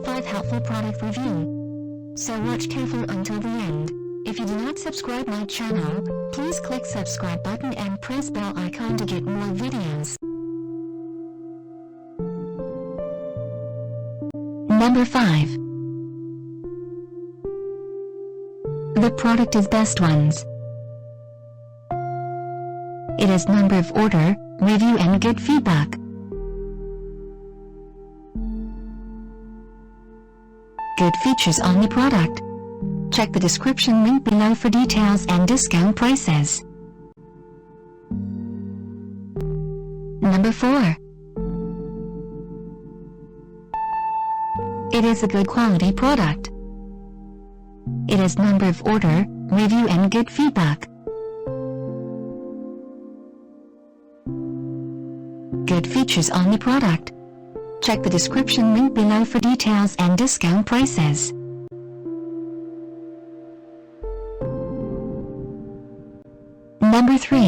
Top 5 Helpful Product Review. So watch careful until the end. If you do not subscribe my channel, please click subscribe button and press bell icon to get more videos. Number 5. The product is Best Ones. It is number of order, review and good feedback. Good features on the product. Check the description link below for details and discount prices. Number 4. It is a good quality product. It is number of order, review and good feedback. Good features on the product. Check the description link below for details and discount prices. Number 3.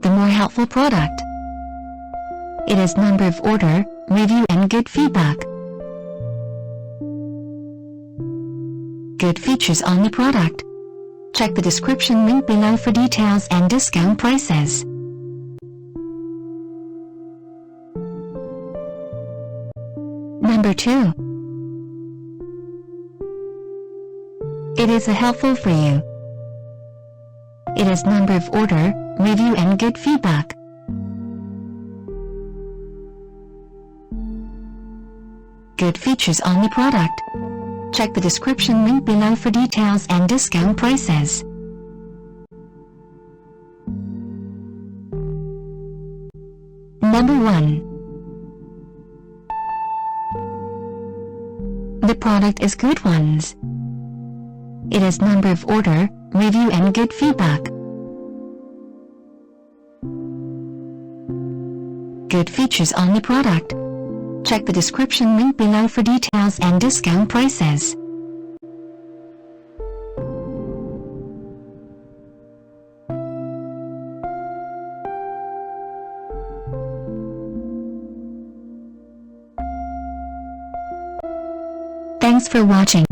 The more helpful product. It is number of order, review and good feedback. Good features on the product. Check the description link below for details and discount prices. Number 2. It is a helpful for you. It is number of order, review and good feedback. Good features on the product. Check the description link below for details and discount prices. Number 1. The product is Good Ones. It is number of order, review and good feedback. Good features on the product. Check the description link below for details and discount prices. Thanks for watching.